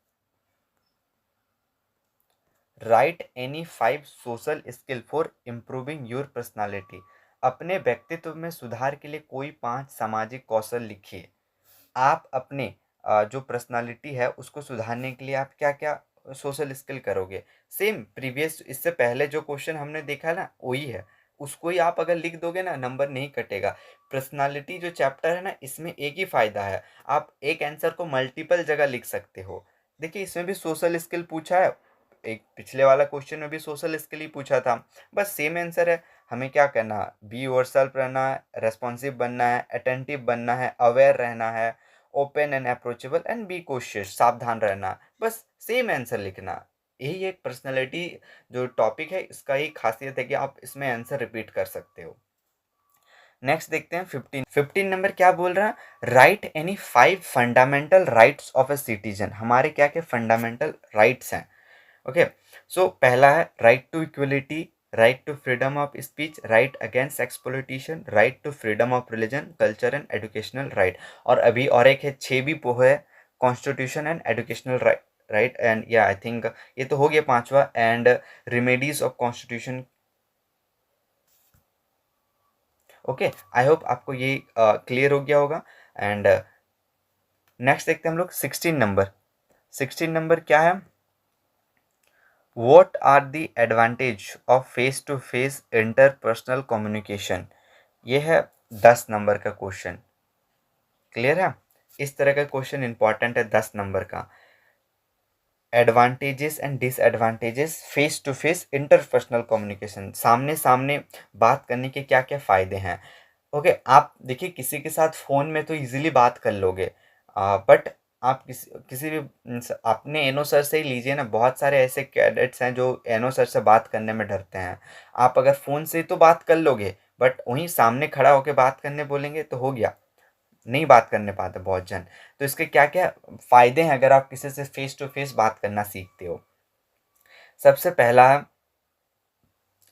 Right any 5 social skill for improving your personality. अपने व्यक्तित्व में सुधार के लिए कोई 5 सामाजिक कौशल लिखिए। आप अपने जो पर्सनालिटी है उसको सुधारने के लिए आप क्या क्या सोशल स्किल करोगे। सेम प्रीवियस, इससे पहले जो क्वेश्चन हमने देखा ना वही है, उसको ही आप अगर लिख दोगे ना नंबर नहीं कटेगा। पर्सनालिटी जो चैप्टर है ना, इसमें एक ही फ़ायदा है, आप एक आंसर को मल्टीपल जगह लिख सकते हो। देखिए, इसमें भी सोशल स्किल पूछा है, एक पिछले वाला क्वेश्चन में भी सोशल स्किल ही पूछा था। बस सेम आंसर है। हमें क्या करना है, बी योरसेल्फ रहना है, रेस्पॉन्सिव बनना है, अटेंटिव बनना है, अवेयर रहना है, open and approachable and be cautious, सावधान रहना। बस सेम आंसर लिखना। यही एक पर्सनैलिटी जो टॉपिक है इसका ही खासियत है कि आप इसमें आंसर रिपीट कर सकते हो। नेक्स्ट देखते हैं 15 नंबर क्या बोल रहा है। Write any 5 fundamental rights of a citizen. हमारे क्या क्या फंडामेंटल राइट्स हैं। ओके, सो पहला है right to equality, right to freedom of speech, right against exploitation, right to freedom of religion, culture and educational right. और अभी और एक है 6 भी वो है, constitution and educational right and या आई थिंक ये तो हो गया 5वां, and remedies of constitution. Okay, I hope आपको ये क्लियर हो गया होगा। एंड नेक्स्ट देखते हैं हम लोग 16 नंबर। 16 नंबर क्या है। What are the advantage of face to face interpersonal communication? ये है 10 नंबर का क्वेश्चन। क्लियर है, इस तरह का क्वेश्चन इंपॉर्टेंट है 10 नंबर का। Advantages and disadvantages face to face interpersonal communication, सामने सामने बात करने के क्या क्या फ़ायदे हैं। ओके, आप देखिए किसी के साथ फ़ोन में तो इजीली बात कर लोगे, बट आप किसी भी अपने एनो सर से ही लीजिए ना, बहुत सारे ऐसे कैडेट्स हैं जो एनो सर से बात करने में डरते हैं। आप अगर फ़ोन से तो बात कर लोगे, बट वहीं सामने खड़ा होकर बात करने बोलेंगे तो हो गया, नहीं बात करने पाते बहुत जन। तो इसके क्या क्या फ़ायदे हैं अगर आप किसी से फेस टू फेस बात करना सीखते हो। सबसे पहला है,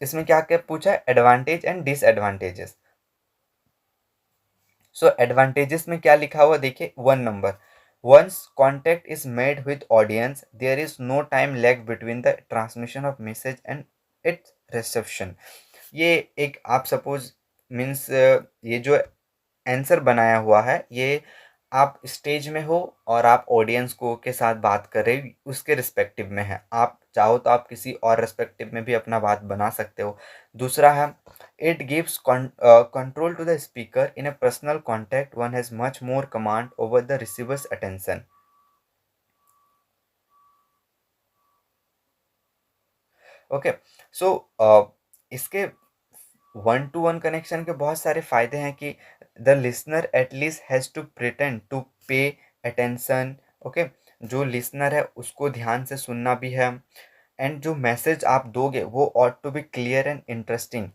इसमें क्या क्या पूछा है, advantage and disadvantages. So advantages में क्या लिखा हुआ देखिए, 1 number, once contact is made with audience there is no time lag between the transmission of message and its reception. ये एक आप सपोज मीन्स ये जो आंसर बनाया हुआ है, ये आप स्टेज में हो और आप ऑडियंस को के साथ बात कर रहे हो, उसके रिस्पेक्टिव में है। आप चाहो तो आप किसी और रिस्पेक्टिव में भी अपना बात बना सकते हो। दूसरा है, it gives control to the speaker in a personal contact, one has much more command over the receiver's attention. Okay, so इसके 1-to-1 कनेक्शन के बहुत सारे फायदे हैं कि the listener at least has to pretend to pay attention. Okay, जो listener है उसको ध्यान से सुनना भी है, एंड जो मैसेज आप दोगे वो ought to be clear and interesting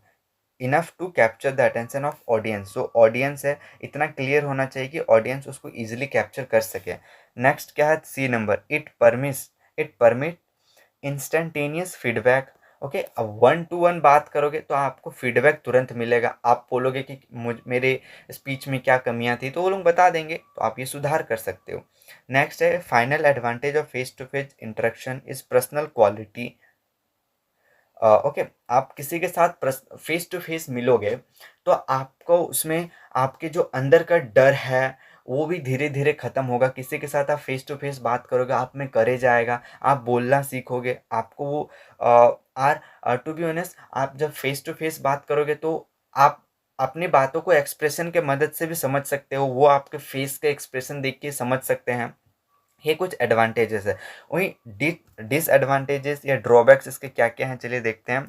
enough to capture the attention of audience. जो ऑडियंस है इतना क्लियर होना चाहिए कि ऑडियंस उसको इजीली कैप्चर कर सके। नेक्स्ट क्या है, C number, it permit instantaneous feedback. Okay, अब 1-to-1 बात करोगे तो आपको फीडबैक तुरंत मिलेगा। आप बोलोगे कि मुझ मेरे स्पीच में क्या कमियां थी, तो वो लोग बता देंगे, तो आप ये सुधार कर सकते हो। नेक्स्ट है, final advantage of face to face interaction is personal quality. Okay, आप किसी के साथ फेस टू फेस मिलोगे तो आपको उसमें आपके जो अंदर का डर है वो भी धीरे धीरे ख़त्म होगा। किसी के साथ आप फेस टू फेस बात करोगे, आप में करेज आएगा, आप बोलना सीखोगे, आपको वो टू बी ऑनेस्ट, आप जब फेस टू फेस बात करोगे तो आप अपनी बातों को एक्सप्रेशन के मदद से भी समझ सकते हो, वो आपके फेस के एक्सप्रेशन देख के समझ सकते हैं। ये कुछ एडवांटेजेस है। वहीं डिसएडवांटेजेस या ड्रॉबैक्स इसके क्या क्या हैं, चलिए देखते हैं।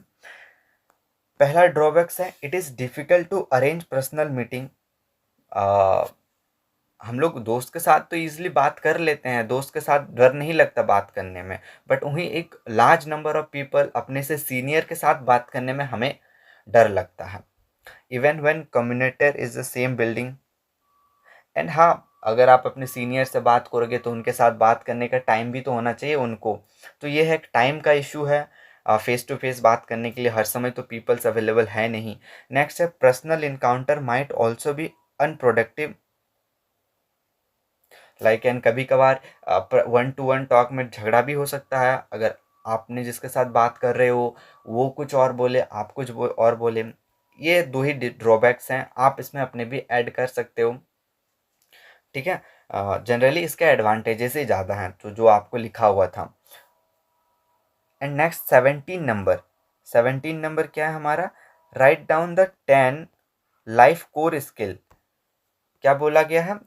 पहला ड्रॉबैक्स है, it is difficult to arrange personal meeting. हम लोग दोस्त के साथ तो ईजिली बात कर लेते हैं, दोस्त के साथ डर नहीं लगता बात करने में, बट वहीं एक लार्ज नंबर ऑफ पीपल, अपने से सीनियर के साथ बात करने में हमें डर लगता है, even when communicator is the same building. And हाँ, अगर आप अपने सीनियर से बात करोगे तो उनके साथ बात करने का टाइम भी तो होना चाहिए उनको, तो ये है, टाइम का इशू है। फेस टू फेस बात करने के लिए हर समय तो पीपल्स अवेलेबल है नहीं। नेक्स्ट है, पर्सनल इनकाउंटर माइट ऑल्सो भी अनप्रोडक्टिव, लाइक एंड कभी कभार 1-to-1 टॉक में झगड़ा भी हो सकता है। अगर आपने जिसके साथ बात कर रहे हो वो कुछ और बोले, आप कुछ और बोले, ये दो ही ड्रॉबैक्स हैं, आप इसमें अपने भी ऐड कर सकते हो। ठीक है, जनरली इसके एडवांटेजेस ही ज़्यादा हैं तो जो आपको लिखा हुआ था। एंड नेक्स्ट 17 नंबर क्या है हमारा, right down the 10 life core skill. क्या बोला गया है,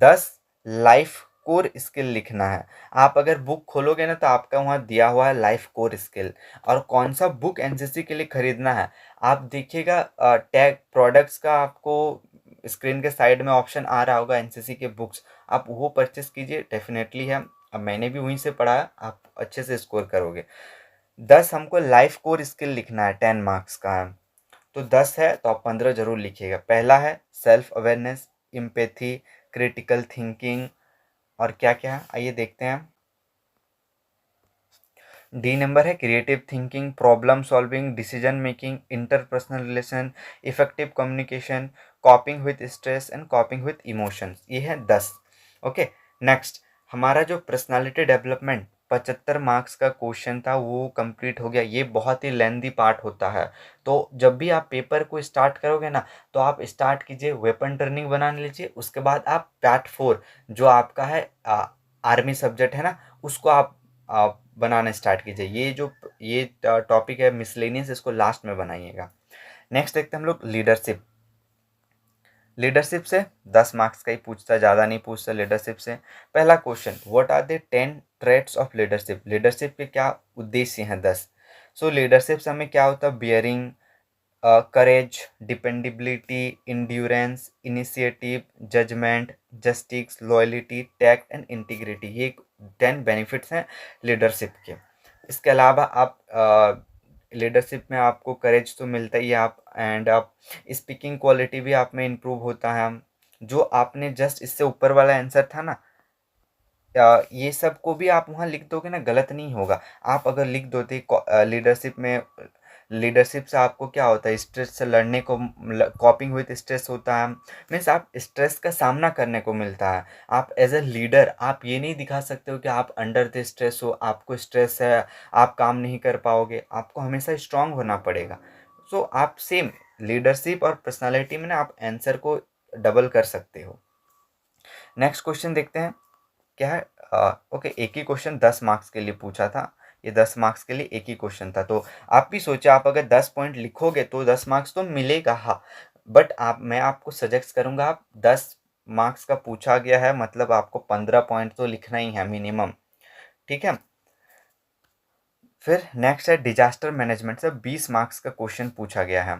10 लाइफ कोर स्किल लिखना है। आप अगर बुक खोलोगे ना तो आपका वहाँ दिया हुआ है लाइफ कोर स्किल, और कौन सा बुक एनसीसी के लिए खरीदना है आप देखिएगा, टैग प्रोडक्ट्स का आपको स्क्रीन के साइड में ऑप्शन आ रहा होगा, एनसीसी के बुक्स, आप वो परचेस कीजिए, डेफिनेटली है। अब मैंने भी वहीं से पढ़ा है, आप अच्छे से स्कोर करोगे। 10 हमको लाइफ कोर स्किल लिखना है, 10 मार्क्स का है, तो 10 है तो आप 15 जरूर लिखिएगा। पहला है self awareness, empathy, critical thinking, और क्या क्या है आइए देखते हैं। D नंबर है creative thinking, problem solving, decision making, interpersonal relation, effective communication, कॉपिंग with stress and कॉपिंग with emotions. ये है 10। ओके, नेक्स्ट हमारा जो पर्सनालिटी डेवलपमेंट 75 मार्क्स का क्वेश्चन था वो कंप्लीट हो गया। ये बहुत ही लेंदी पार्ट होता है, तो जब भी आप पेपर को स्टार्ट करोगे ना तो आप स्टार्ट कीजिए वेपन टर्निंग बना लीजिए, उसके बाद आप पार्ट 4 जो आपका है आर्मी सब्जेक्ट है ना, उसको आप बनाना स्टार्ट कीजिए। ये टॉपिक है मिसलेनियस, इसको लास्ट में बनाइएगा। नेक्स्ट देखते हैं हम लोग लीडरशिप। लीडरशिप से 10 मार्क्स का ही पूछता, ज़्यादा नहीं पूछता लीडरशिप से। पहला question, what are the 10 traits of leadership. Leadership के क्या उद्देश्य हैं 10। सो लीडरशिप से हमें क्या होता है, bearing, courage, dependability, endurance, initiative, judgement, justice, loyalty, tact and integrity. ये 10 बेनिफिट्स हैं लीडरशिप के। इसके अलावा आप लीडरशिप में आपको करेज तो मिलता ही है, आप एंड आप स्पीकिंग क्वालिटी भी आप में इम्प्रूव होता है। जो आपने जस्ट इससे ऊपर वाला आंसर था ना, ये सब को भी आप वहाँ लिख दोगे ना, गलत नहीं होगा। आप अगर लिख दोगे लीडरशिप में, लीडरशिप से आपको क्या होता है, स्ट्रेस से लड़ने को, कॉपिंग विद स्ट्रेस होता है, मीन्स आप स्ट्रेस का सामना करने को मिलता है। आप एज ए लीडर आप ये नहीं दिखा सकते हो कि आप अंडर द स्ट्रेस हो, आपको स्ट्रेस है, आप काम नहीं कर पाओगे, आपको हमेशा स्ट्रांग होना पड़ेगा। सो आप सेम लीडरशिप और पर्सनालिटी में ना आप आंसर को डबल कर सकते हो। नेक्स्ट क्वेश्चन देखते हैं क्या है। ओके, एक ही क्वेश्चन 10 मार्क्स के लिए पूछा था, ये 10 मार्क्स के लिए एक ही क्वेश्चन था। तो आप भी सोचे, आप अगर 10 पॉइंट लिखोगे तो 10 मार्क्स तो मिलेगा, हाँ। बट मैं आपको सजेस्ट करूंगा, आप 10 मार्क्स का पूछा गया है मतलब आपको 15 पॉइंट तो लिखना ही है मिनिमम, ठीक है। फिर नेक्स्ट है डिजास्टर मैनेजमेंट से 20 मार्क्स का क्वेश्चन पूछा गया है।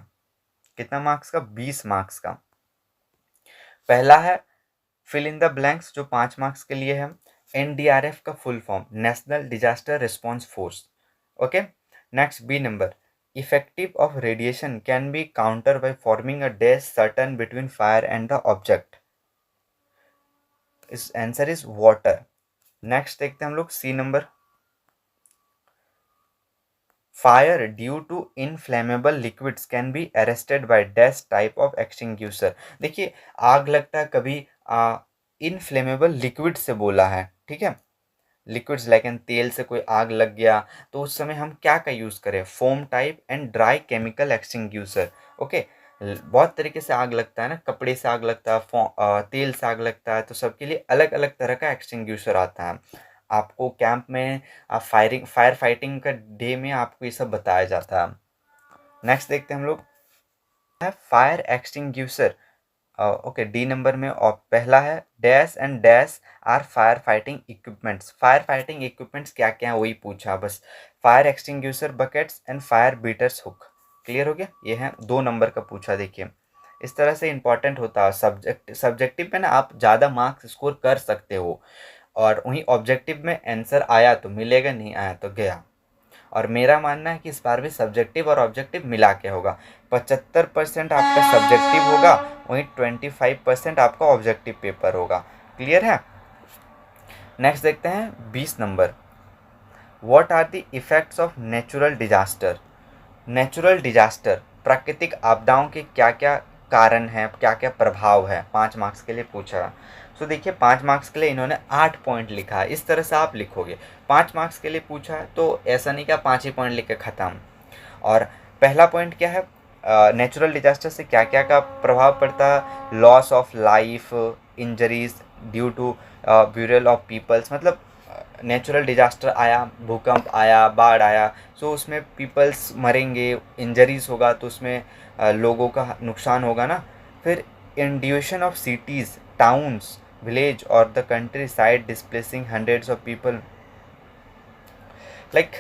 कितना मार्क्स का? 20 मार्क्स का। पहला है फिल इन द ब्लैंक्स, जो 5 मार्क्स के लिए है। एनडीआरएफ का full form national disaster response force. Okay. Next B number, effective of radiation can be counter by forming a dash curtain between fire and the object. इस answer is water. Next देखते हैं हम लोग C number, fire due to inflammable liquids can be arrested by dash type of extinguisher. देखिए, आग लगता है कभी इनफ्लेमेबल लिक्विड से बोला है, ठीक है। लिक्विड्स लाइक एन तेल से कोई आग लग गया तो उस समय हम क्या का यूज़ करें? Foam type and dry chemical extinguisher. Okay. बहुत तरीके से आग लगता है ना, कपड़े से आग लगता है, तेल से आग लगता है, तो सबके लिए अलग अलग तरह का एक्सटिंग्यूशर आता है। आपको कैंप में फायर फाइटिंग का डे में आपको ये सब बताया जाता है। नेक्स्ट देखते हैं हम लोग, है fire extinguisher. Okay, D number में और पहला है dash and dash are fire fighting equipments. Fire fighting equipments क्या क्या है वही पूछा बस। Fire extinguisher buckets and fire beaters hook. Clear हो गया? ये है 2 नंबर का पूछा। देखिए, इस तरह से इंपॉर्टेंट होता है। सब्जेक्टिव में ना आप ज़्यादा मार्क्स स्कोर कर सकते हो, और वहीं ऑब्जेक्टिव में आंसर आया तो मिलेगा, नहीं आया तो गया। और मेरा मानना है कि इस बार भी सब्जेक्टिव और ऑब्जेक्टिव मिला के होगा। 75% आपका सब्जेक्टिव होगा, वहीं 25% आपका ऑब्जेक्टिव पेपर होगा। क्लियर है? नेक्स्ट देखते हैं 20 number, what are the effects of natural disaster. Natural disaster, प्राकृतिक आपदाओं के क्या क्या कारण हैं, क्या क्या प्रभाव है, 5 मार्क्स के लिए पूछा। सो देखिए, 5 मार्क्स के लिए इन्होंने 8 पॉइंट लिखा है, इस तरह से आप लिखोगे। 5 मार्क्स के लिए पूछा है तो ऐसा नहीं कि आप 5 ही पॉइंट लिख के ख़त्म। और पहला पॉइंट क्या है, नेचुरल डिजास्टर से क्या क्या का प्रभाव पड़ता है? Loss of life, injuries due to burial of peoples. मतलब नेचुरल डिजास्टर आया, भूकंप आया, बाढ़ आया, सो उसमें पीपल्स मरेंगे, इंजरीज होगा तो उसमें लोगों का नुकसान होगा ना। फिर inundation of cities, towns, village और the countryside displacing hundreds of people. Like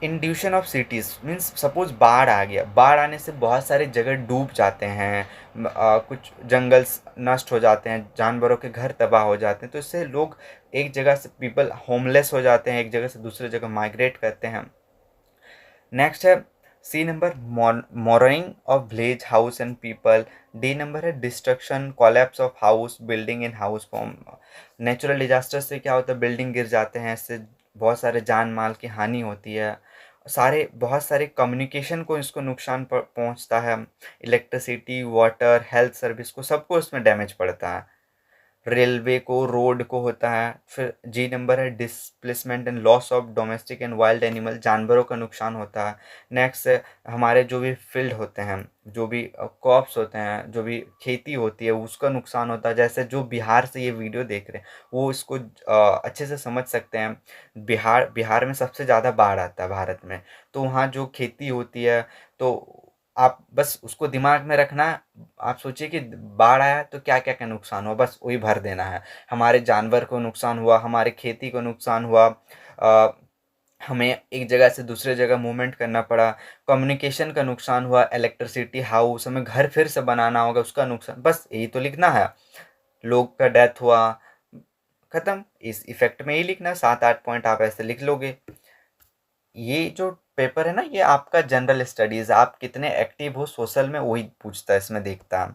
inundation of cities means suppose बाढ़ आ गया, बाढ़ आने से बहुत सारे जगह डूब जाते हैं, कुछ जंगल्स नष्ट हो जाते हैं, जानवरों के घर तबाह हो जाते हैं, तो इससे लोग एक जगह से पीपल होमलेस हो जाते हैं, एक जगह से दूसरी जगह माइग्रेट करते हैं। नेक्स्ट है C number, morning of village house and people. D number है destruction collapse of house building in house form. Natural disaster से क्या होता है? बिल्डिंग गिर जाते हैं, इससे बहुत सारे जान माल की हानि होती है, बहुत सारे कम्युनिकेशन को इसको नुकसान पहुंचता है, इलेक्ट्रिसिटी, वाटर, हेल्थ सर्विस को, सबको इसमें डैमेज पड़ता है। रेलवे को, रोड को होता है। फिर जी नंबर है displacement and loss of domestic and wild animal, जानवरों का नुकसान होता है। नेक्स्ट हमारे जो भी फील्ड होते हैं, जो भी क्रॉप्स होते हैं, जो भी खेती होती है उसका नुकसान होता है। जैसे जो बिहार से ये वीडियो देख रहे हैं वो इसको अच्छे से समझ सकते हैं। बिहार में सबसे ज़्यादा बाढ़ आता है भारत में, तो वहाँ जो खेती होती है, तो आप बस उसको दिमाग में रखना। आप सोचिए कि बाढ़ आया तो क्या क्या का नुकसान हुआ, बस वही भर देना है। हमारे जानवर को नुकसान हुआ, हमारे खेती को नुकसान हुआ, अ, हमें एक जगह से दूसरे जगह मूवमेंट करना पड़ा, कम्युनिकेशन का नुकसान हुआ, इलेक्ट्रिसिटी, हाउस, हमें घर फिर से बनाना होगा उसका नुकसान, बस यही तो लिखना है। लोग का डेथ हुआ, खत्म। इस इफेक्ट में ही लिखना, 7-8 पॉइंट आप ऐसे लिख लोगे। ये जो पेपर है ना, ये आपका जनरल स्टडीज, आप कितने एक्टिव हो सोशल में वही पूछता है, इसमें देखता है।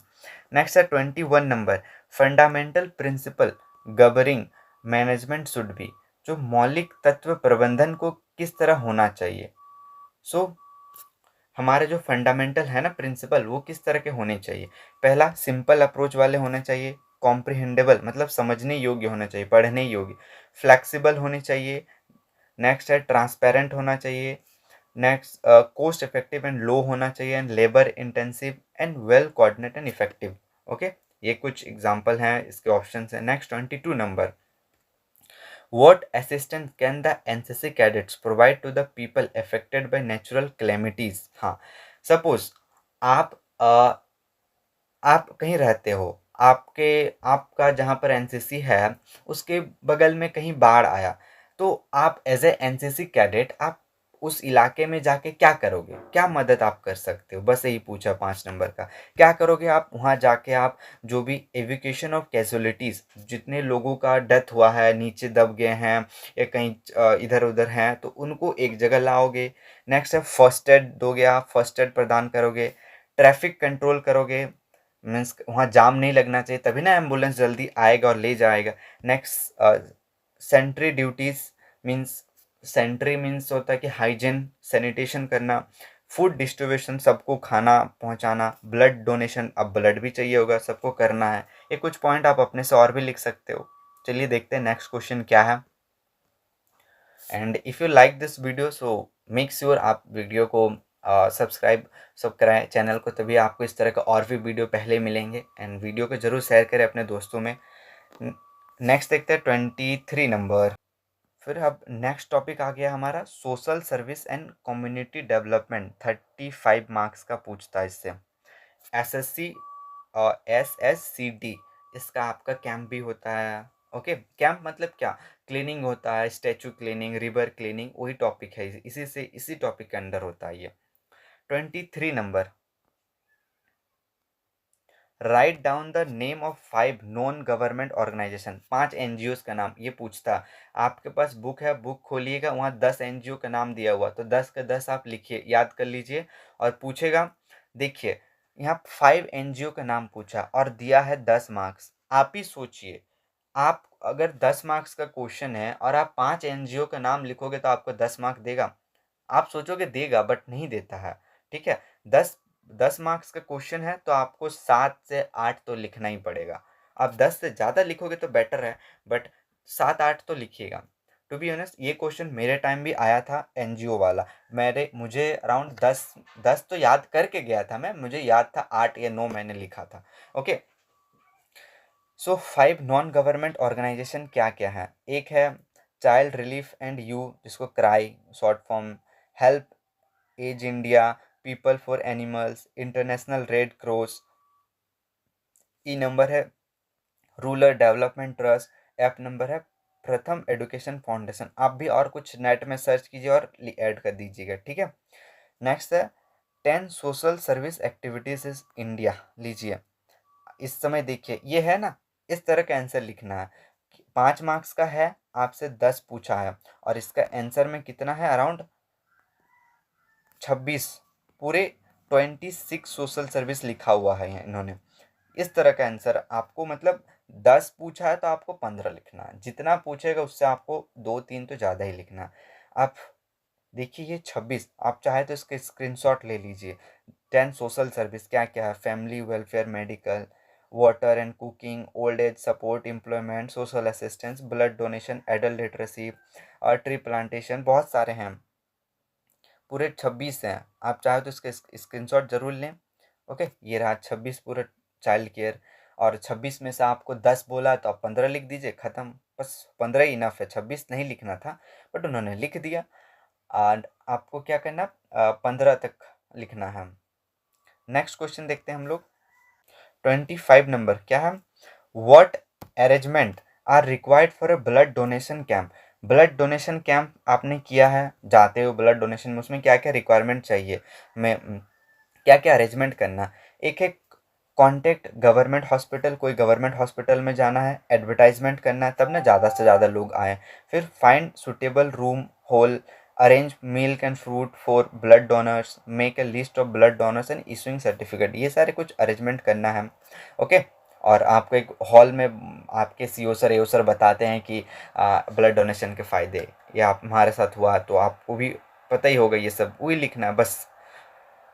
नेक्स्ट है 21 number, fundamental principle governing management should be, जो मौलिक तत्व प्रबंधन को किस तरह होना चाहिए। सो हमारे जो फंडामेंटल है ना प्रिंसिपल, वो किस तरह के होने चाहिए। पहला, सिंपल अप्रोच वाले होने चाहिए। कॉम्प्रिहेंडेबल मतलब समझने योग्य होना चाहिए, पढ़ने योग्य। फ्लेक्सिबल होने चाहिए। नेक्स्ट है ट्रांसपेरेंट होना चाहिए। Next cost effective and low होना चाहिए। And labour intensive and well coordinate and effective. Okay, ये कुछ एग्जांपल हैं, इसके ऑप्शंस हैं। Next 22 number, what assistance can the NCC cadets provide to the people affected by natural calamities। हाँ, suppose आप आप कहीं रहते हो, आपके आपका जहाँ पर एनसीसी है उसके बगल में कहीं बाढ़ आया, तो आप एज ए एनसीसी कैडेट आप उस इलाके में जाके क्या करोगे, क्या मदद आप कर सकते हो, बस यही पूछा 5 नंबर का। क्या करोगे आप वहाँ जाके, आप जो भी एविक्यूशन ऑफ कैजुअलिटीज़, जितने लोगों का डेथ हुआ है, नीचे दब गए हैं या कहीं इधर उधर हैं, तो उनको एक जगह लाओगे। नेक्स्ट है फर्स्ट एड दोगे, आप फर्स्ट एड प्रदान करोगे। ट्रैफिक कंट्रोल करोगे, मीन्स वहाँ जाम नहीं लगना चाहिए, तभी ना एम्बुलेंस जल्दी आएगा और ले जाएगा। Next sentry duties, means sentry means होता है कि हाइजीन सैनिटेशन करना। फूड डिस्ट्रीब्यूशन, सबको खाना पहुँचाना। ब्लड डोनेशन, अब ब्लड भी चाहिए होगा, सबको करना है। ये कुछ पॉइंट आप अपने से और भी लिख सकते हो। चलिए देखते हैं नेक्स्ट क्वेश्चन क्या है। And if you like this video, so make sure आप वीडियो को सब्सक्राइब सब कराएं चैनल को, तभी आपको इस तरह का और भी वीडियो पहले मिलेंगे। एंड वीडियो को ज़रूर शेयर करें अपने दोस्तों में। नेक्स्ट देखते हैं 23 नंबर। फिर अब नेक्स्ट टॉपिक आ गया हमारा social service and community development. 35 marks का पूछता है इससे। एसएससी और एसएससीडी, इसका आपका कैंप भी होता है। ओके, कैंप मतलब क्या, क्लीनिंग होता है, स्टैचू क्लीनिंग, रिवर क्लीनिंग, वही टॉपिक है, इसी टॉपिक के अंदर होता है ये। 23 number, write down the name of 5 non government organisation. 5 NGOs का नाम ये पूछता। आपके पास बुक है, बुक खोलिएगा, वहाँ 10 एनजीओ का नाम दिया हुआ, तो 10 का 10 आप लिखिए, याद कर लीजिए। और पूछेगा, देखिए यहाँ 5 एनजीओ का नाम पूछा और दिया है 10 मार्क्स। आप ही सोचिए, आप अगर 10 मार्क्स का क्वेश्चन है और आप 5 एनजीओ का नाम लिखोगे तो आपको 10 मार्क्स देगा। आप सोचोगे देगा, बट नहीं देता है। ठीक है, 10 मार्क्स का क्वेश्चन है तो आपको 7 से 8 तो लिखना ही पड़ेगा। आप 10 से ज़्यादा लिखोगे तो बेटर है, बट 7-8 तो लिखिएगा। टू बी ऑनेस्ट, ये क्वेश्चन मेरे टाइम भी आया था एनजीओ वाला। मुझे अराउंड 10 तो याद करके गया था मैं, मुझे याद था 8 या 9 मैंने लिखा था। Okay, so 5 non government organisation क्या क्या है। एक है चाइल्ड रिलीफ एंड यू, जिसको CRY short form, help age India, people for animals, international Red Cross. E number है rural development trust. F number है प्रथम एजुकेशन फाउंडेशन। आप भी और कुछ नेट में सर्च कीजिए और ऐड कर दीजिएगा, ठीक है। नेक्स्ट है 10 social service activities is India. लीजिए, इस समय देखिए ये है ना, इस तरह का आंसर लिखना है। 5 मार्क्स का है, आपसे 10 पूछा है और इसका आंसर में कितना है, अराउंड 26, पूरे 26 सोशल सर्विस लिखा हुआ है इन्होंने। इस तरह का आंसर आपको, मतलब 10 पूछा है तो आपको 15 लिखना है, जितना पूछेगा उससे आपको 2-3 तो ज़्यादा ही लिखना है। आप देखिए ये 26, आप चाहे तो इसके स्क्रीनशॉट ले लीजिए। 10 सोशल सर्विस क्या क्या है, family welfare, medical, water and cooking, old age support, employment, social assistance, blood donation, adult literacy और ट्री प्लांटेशन, बहुत सारे हैं, पूरे 26 हैं। आप चाहे तो इसके स्क्रीनशॉट जरूर लें। ओके, ये रहा 26 पूरा चाइल्ड केयर। और 26 में से आपको 10 बोला तो आप 15 लिख दीजिए, ख़त्म। बस 15 ही इनफ है, 26 नहीं लिखना था, बट उन्होंने लिख दिया। एंड आपको क्या करना, 15 तक लिखना है। नेक्स्ट क्वेश्चन देखते हैं हम लोग। 25 नंबर क्या है, what arrangement are required for a blood donation camp. Blood donation camp आपने किया है, जाते हो ब्लड डोनेशन में, उसमें क्या क्या रिक्वायरमेंट चाहिए, मैं क्या क्या अरेंजमेंट करना। एक है कॉन्टेक्ट गवर्नमेंट हॉस्पिटल, कोई गवर्नमेंट हॉस्पिटल में जाना है, एडवर्टाइजमेंट करना है, तब ना ज़्यादा से ज़्यादा लोग आए। फिर find suitable room hall, arrange milk and fruit for blood donors, make a list of blood donors and issuing certificate. ये सारे कुछ अरेंजमेंट करना है। ओके, और आपको एक हॉल में आपके सीओ सर एओ सर बताते हैं कि ब्लड डोनेशन के फ़ायदे, या आप हमारे साथ हुआ तो आपको भी पता ही होगा, ये सब वही लिखना है बस।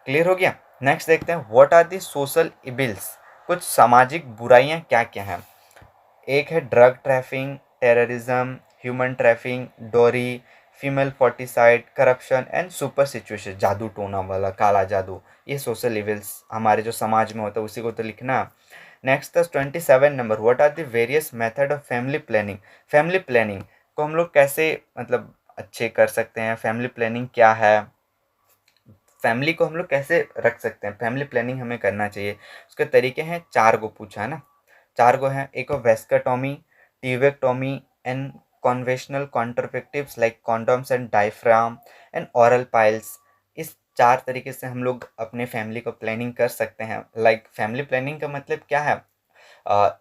क्लियर हो गया। नेक्स्ट देखते हैं what are the social evils, कुछ सामाजिक बुराइयां क्या क्या हैं। एक है drug trafficking, terrorism, human trafficking, dowry, female foeticide, corruption and superstition, जादू टोना वाला काला जादू, ये सोशल इविल्स हमारे जो समाज में होता है उसी को तो लिखना। Next 27 number, what are the various method of family planning. Family planning को हम लोग कैसे मतलब अच्छे कर सकते हैं, फैमिली प्लानिंग क्या है, फैमिली को हम लोग कैसे रख सकते हैं, फैमिली प्लानिंग हमें करना चाहिए, उसके तरीके हैं। 4 गो पूछा है ना, 4 गो हैं। एक vasectomy, tubectomy and conventional contraceptives like condoms and diaphragm and oral pills. इस 4 तरीके से हम लोग अपने फैमिली को प्लानिंग कर सकते हैं। लाइक फैमिली प्लानिंग का मतलब क्या है,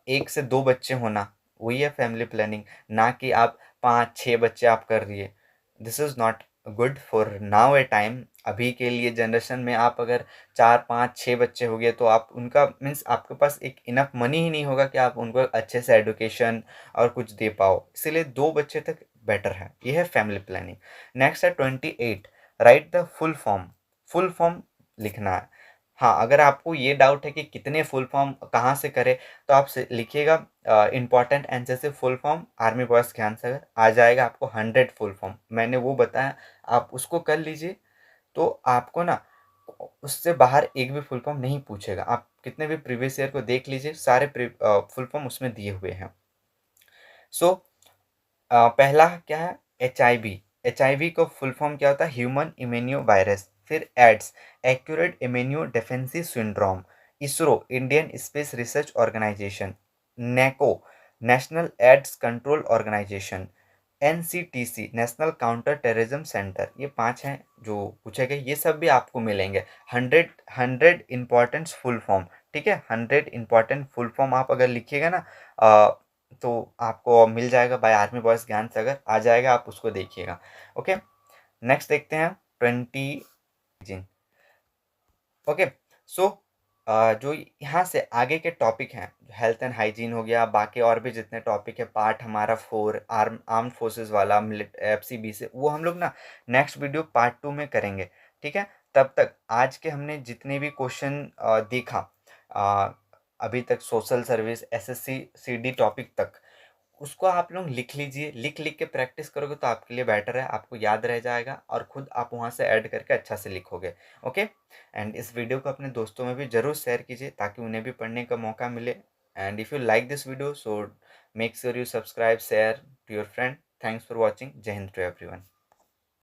1 से 2 बच्चे होना, वही है फैमिली प्लानिंग। ना कि आप 5-6 बच्चे आप कर रही है। This is not good for now A time. अभी के लिए जनरेशन में आप अगर 4-5-6 बच्चे हो गए तो आप उनका मीन्स आपके पास एक इनफ मनी ही नहीं होगा कि आप उनको अच्छे से एडुकेशन और कुछ दे पाओ, इसीलिए 2 बच्चे तक बेटर है। ये है फैमिली प्लानिंग। नेक्स्ट है 28, right the full form. Full form लिखना है। हाँ, अगर आपको ये डाउट है कि कितने फुल फॉर्म कहाँ से करें, तो आप लिखिएगा इम्पॉर्टेंट आंसर से फुल फॉर्म आर्मी बॉयज़ ज्ञान सागर, आ जाएगा आपको 100 फुल फॉर्म। मैंने वो बताया, आप उसको कर लीजिए तो आपको ना उससे बाहर एक भी फुल फॉर्म नहीं पूछेगा। आप कितने भी प्रीवियस ईयर को देख लीजिए, सारे फुल फॉर्म उसमें दिए हुए हैं। सो पहला क्या है, HIV। HIV को फुल फॉर्म क्या होता है, ह्यूमन इम्यूनो वायरस। फिर AIDS, acquired immuno deficiency syndrome. ISRO, Indian space research organisation. NACO, national AIDS control organisation. NCTC, national counter terrorism centre. ये 5 हैं जो पूछे गए, ये सब भी आपको मिलेंगे। 100 इंपॉर्टेंट फुल फॉर्म, ठीक है। 100 इंपॉर्टेंट फुल फॉर्म आप अगर लिखिएगा ना तो आपको मिल जाएगा बाय आर्मी बॉयज़ ज्ञान सागर, आ जाएगा, आप उसको देखिएगा। ओके, नेक्स्ट देखते हैं 20 जिन। ओके, सो जो यहाँ से आगे के टॉपिक हैं, हेल्थ एंड हाइजीन हो गया, बाकी और भी जितने टॉपिक है, पार्ट हमारा 4 आर्म फोर्सेस वाला FCB से, वो हम लोग ना नेक्स्ट वीडियो पार्ट 2 में करेंगे, ठीक है। तब तक आज के हमने जितने भी क्वेश्चन देखा अ, अभी तक, social service, SSC CD topic तक, उसको आप लोग लिख लीजिए। लिख लिख के प्रैक्टिस करोगे तो आपके लिए बेटर है, आपको याद रह जाएगा और खुद आप वहाँ से ऐड करके अच्छा से लिखोगे। ओके, एंड इस वीडियो को अपने दोस्तों में भी ज़रूर शेयर कीजिए ताकि उन्हें भी पढ़ने का मौका मिले। And if you like this video so make sure you subscribe, share to your friend. Thanks for watching. Jai Hind to everyone.